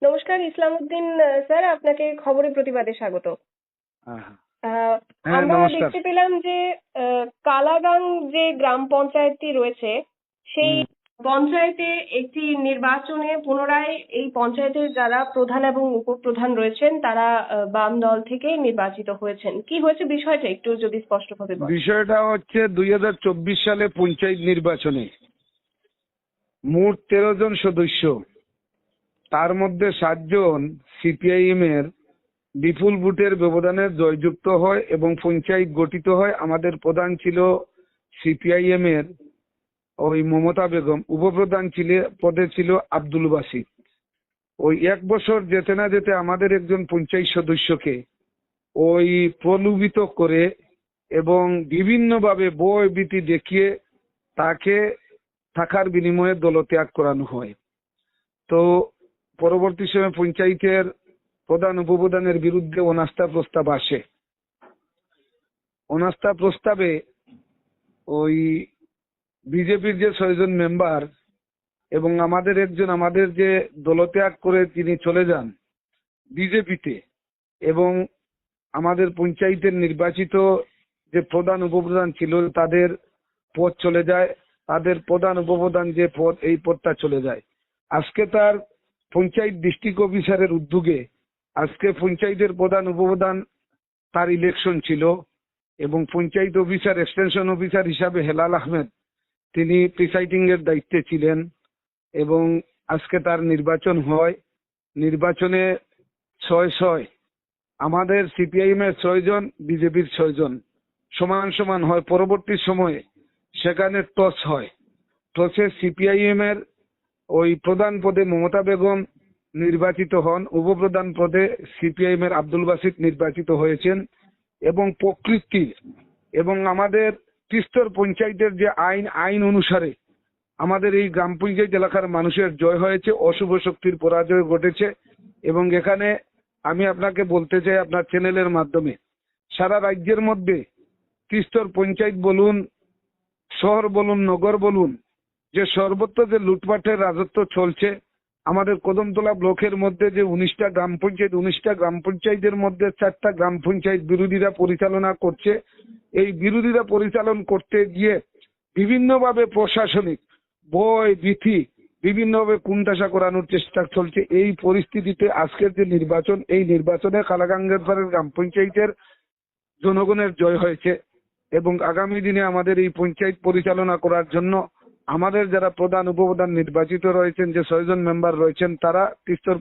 নমস্কার ইসলামউদ্দিন স্যার, আপনাকে খবরে প্রতিবাদে স্বাগত। হ্যাঁ হ্যাঁ। আহ, হ্যাঁ, আমরা নমস্কার। দেখতে পেলাম যে কালাগাং যে গ্রাম পঞ্চায়েতটি রয়েছে সেই হুম। পঞ্চায়েতে একটি নির্বাচনে পুনরায় এই পঞ্চায়েতের যারা প্রধান এবং উপপ্রধান রয়েছেন তারা বাম দল থেকে নির্বাচিত হয়েছেন। কি হয়েছে বিষয়টা একটু যদি স্পষ্টভাবে বলেন। বিষয়টা হচ্ছে 2024 সালে পঞ্চায়েত নির্বাচনে মোট 13 জন সদস্য, তার মধ্যে 7 জন সিপিআইএম এর বিপুল ভোটের ব্যবধানে জয়যুক্ত হয় এবং পঞ্চায়েত গঠিত হয়। আমাদের প্রধান ছিল সিপিআইএম এর ওই মমতা বেগম, উপপ্রধান পদে ছিল আব্দুল বাসিত। ওই 1 বছর যেতে না যেতে আমাদের একজন পঞ্চায়েত সদস্যকে ওই প্রলোভিত করে এবং বিভিন্নভাবে ভয় ভীতি দেখিয়ে তাকে টাকার বিনিময়ে দলত্যাগ করানো হয়। তো পরবর্তী সময় পঞ্চায়েতের প্রধান উপপ্রধানের বিরুদ্ধে অনাস্থা প্রস্তাব আসে। অনাস্থা প্রস্তাবে ওই বিজেপির যে 6 জন মেম্বার এবং আমাদের একজন আমাদের যে দলত্যাগ করে তিনি চলে যান বিজেপিতে, এবং আমাদের পঞ্চায়েতের নির্বাচিত যে প্রধান উপপ্রধান ছিল তাদের পদ চলে যায়, তাদের প্রধান উপপ্রধান যে পদ এই পদটা চলে যায়। আজকে তার পঞ্চায়েত ডিস্ট্রিক্ট অফিসারের উদ্যোগে আজকে পঞ্চায়েতের প্রধান উপপ্রধান তার ইলেকশন ছিল এবং পঞ্চায়েত অফিসার এক্সটেনশন অফিসার হিসাবে হেলাল আহমেদ তিনি প্রিসাইডিং এর দায়িত্বে ছিলেন এবং আজকে তার নির্বাচন হয়। নির্বাচনে 6-6 আমাদের সিপিআইএম এর 6 জন, বিজেপির 6 জন সমান সমান হয়। পরবর্তী সময়ে সেখানে টস হয়। টসে সিপিআইএম এর ওই প্রধান পদে মমতা বেগম নির্বাচিত হন, উপপ্রধান পদে সিপিআইএম এর আব্দুল বাসিত নির্বাচিত হয়েছেন এবং প্রকৃতি এবং আমাদের তিস্তর পঞ্চায়েতের যে আইন অনুসারে আমাদের এই গ্রাম পঞ্চায়েত এলাকার মানুষের জয় হয়েছে, অশুভ শক্তির পরাজয় ঘটেছে। এবং এখানে আমি আপনাকে বলতে চাই আপনার চ্যানেলের মাধ্যমে, সারা রাজ্যের মধ্যে তিস্তর পঞ্চায়েত বলুন, শহর বলুন, নগর বলুন, যে সর্বত্র যে লুটপাটের রাজত্ব চলছে, আমাদের কদমতলা ব্লকের মধ্যে যে 19টা গ্রাম পঞ্চায়েত, 19টা গ্রাম পঞ্চায়েতের মধ্যে 4টা গ্রাম পঞ্চায়েত বিরোধীরা পরিচালনা করছে। এই বিরোধীরা পরিচালন করতে গিয়ে বিভিন্নভাবে প্রশাসনিক ভয় ভীতি বিভিন্নভাবে কুণ্ঠাসা করানোর চেষ্টা চলছে। এই পরিস্থিতিতে আজকের যে নির্বাচন, এই নির্বাচনে কালাগাঙ্গের গ্রাম পঞ্চায়েতের জনগণের জয় হয়েছে এবং আগামী দিনে আমাদের এই পঞ্চায়েত পরিচালনা করার জন্য আমাদের যারা প্রধান উপপ্রধান নির্বাচিত রয়েছেন, যে 6 জন মেম্বার রয়েছেন, তারা তিস্তর